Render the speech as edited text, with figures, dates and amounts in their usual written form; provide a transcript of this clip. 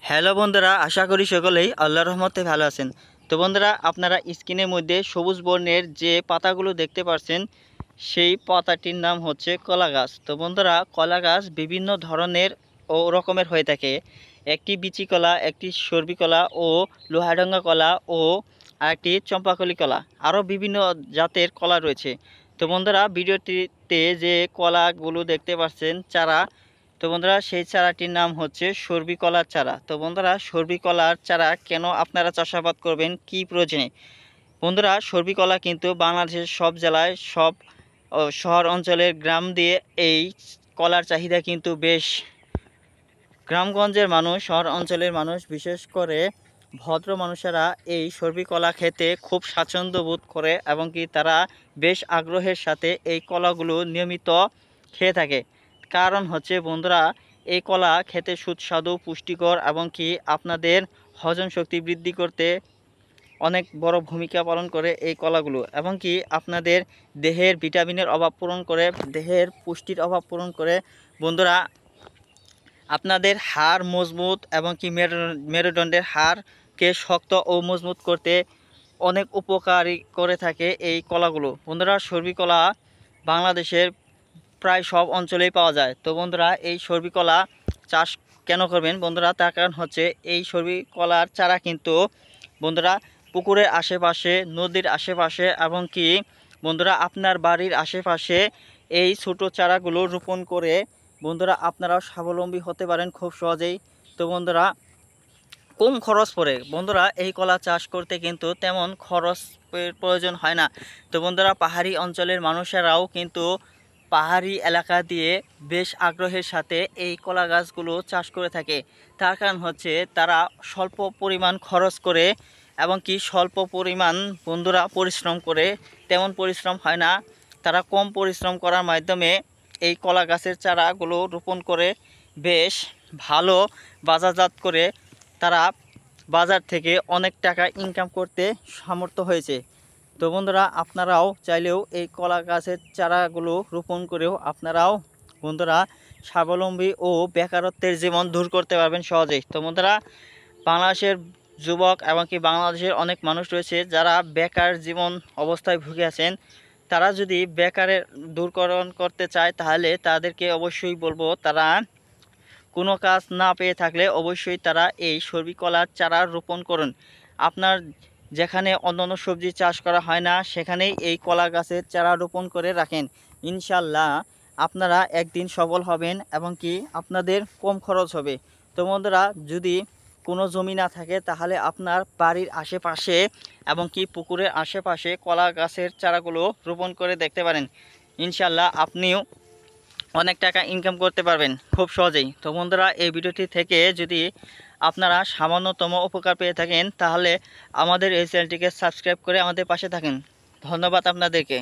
Hello বন্ধুরা, আশা করি সকলেই আল্লাহর রহমতে ভালো আছেন। তো বন্ধুরা, আপনারা স্ক্রিনের মধ্যে সবুজ বর্ণের যে পাতাগুলো দেখতে পাচ্ছেন, সেই পাতাটির নাম হচ্ছে কলা গাছ। তো বন্ধুরা, কলা গাছ বিভিন্ন ধরনের ও রকমের হয়ে থাকে। একটি বিচি কলা, একটি সর্বি কলা ও লোহাডাঙ্গা কলা ও আরেকটি চম্পাকলি কলা, আরও বিভিন্ন জাতের কলা রয়েছে। তো বন্ধুরা, ভিডিওটিতে যে কলাগুলো দেখতে পাচ্ছেন চারা, তো বন্ধুরা সেই চারাটির নাম হচ্ছে সর্বি কলার চারা। তো বন্ধুরা, সর্বি কলার চারা কেন আপনারা চাষাবাদ করবেন, কি প্রয়োজনে? বন্ধুরা, সর্বি কলা কিন্তু বাংলাদেশের সব জেলায়, সব শহর অঞ্চলের গ্রাম দিয়ে এই কলার চাহিদা কিন্তু বেশ। গ্রামগঞ্জের মানুষ, শহর অঞ্চলের মানুষ, বিশেষ করে ভদ্র মানুষেরা এই সর্বি কলা খেতে খুব স্বাচ্ছন্দ্য বোধ করে এবং কি তারা বেশ আগ্রহের সাথে এই কলাগুলো নিয়মিত খেয়ে থাকে। কারণ হচ্ছে বন্ধুরা, এই কলা খেতে সুস্বাদু, পুষ্টিকর এবং কি আপনাদের হজম শক্তি বৃদ্ধি করতে অনেক বড় ভূমিকা পালন করে এই কলাগুলো, এবং কি আপনাদের দেহের ভিটামিনের অভাব পূরণ করে, দেহের পুষ্টির অভাব পূরণ করে। বন্ধুরা, আপনাদের হাড় মজবুত এবং কি মেরুদণ্ডের হাড়কে শক্ত ও মজবুত করতে অনেক উপকারী করে থাকে এই কলাগুলো। বন্ধুরা, সর্বি কলা বাংলাদেশের প্রায় সব অঞ্চলেই পাওয়া যায়। তো বন্ধুরা, এই সর্বি কলা চাষ কেন করবেন বন্ধুরা, তার কারণ হচ্ছে এই সর্বি কলার চারা কিন্তু বন্ধুরা পুকুরের আশেপাশে, নদীর আশেপাশে এবং কি বন্ধুরা আপনার বাড়ির আশেপাশে এই ছোট চারাগুলো রোপণ করে বন্ধুরা আপনারাও স্বাবলম্বী হতে পারেন খুব সহজেই। তো বন্ধুরা, কম খরচ পড়ে। বন্ধুরা, এই কলা চাষ করতে কিন্তু তেমন খরচের প্রয়োজন হয় না। তো বন্ধুরা, পাহাড়ি অঞ্চলের মানুষেরাও কিন্তু পাহাড়ি এলাকা দিয়ে বেশ আগ্রহের সাথে এই কলা গাছগুলো চাষ করে থাকে। তার কারণ হচ্ছে তারা স্বল্প পরিমাণ খরচ করে এবং কি স্বল্প পরিমাণ বন্ধুরা পরিশ্রম করে, তেমন পরিশ্রম হয় না। তারা কম পরিশ্রম করার মাধ্যমে এই কলা গাছের চারাগুলো রোপণ করে বেশ ভালো বাজারজাত করে তারা বাজার থেকে অনেক টাকা ইনকাম করতে সামর্থ্য হয়েছে। তো বন্ধুরা, আপনারাও চাইলেও এই কলা গাছের চারাগুলো রোপণ করেও আপনারাও বন্ধুরা স্বাবলম্বী ও বেকারত্বের জীবন দূর করতে পারবেন সহজেই। তো বন্ধুরা, বাংলাদেশের যুবক এবং কি বাংলাদেশের অনেক মানুষ রয়েছে যারা বেকার জীবন অবস্থায় ভুগে আছেন। তারা যদি বেকারের দূরকরণ করতে চায় তাহলে তাদেরকে অবশ্যই বলবো, তারা কোনো কাজ না পেয়ে থাকলে অবশ্যই তারা এই সর্বি কলার চারা রোপণ করুন। আপনার যেখানে অন্যান্য সবজি চাষ করা হয় না সেখানেই এই কলা গাছের চারা রোপণ করে রাখেন। ইনশাল্লাহ আপনারা একদিন সফল হবেন এবং কি আপনাদের কম খরচ হবে। তো বন্ধুরা, যদি কোনো জমি না থাকে তাহলে আপনার বাড়ির আশেপাশে এবং কি পুকুরের আশেপাশে কলা গাছের চারাগুলো রোপণ করে দেখতে পারেন। ইনশাল্লাহ আপনিও অনেক টাকা ইনকাম করতে পারবেন খুব সহজেই। তো বন্ধুরা, এই ভিডিওটি থেকে যদি আপনারা সামান্যতম উপকার পেয়ে থাকেন তাহলে আমাদের এই চ্যানেলটিকে সাবস্ক্রাইব করে আমাদের পাশে থাকেন। ধন্যবাদ আপনাদেরকে।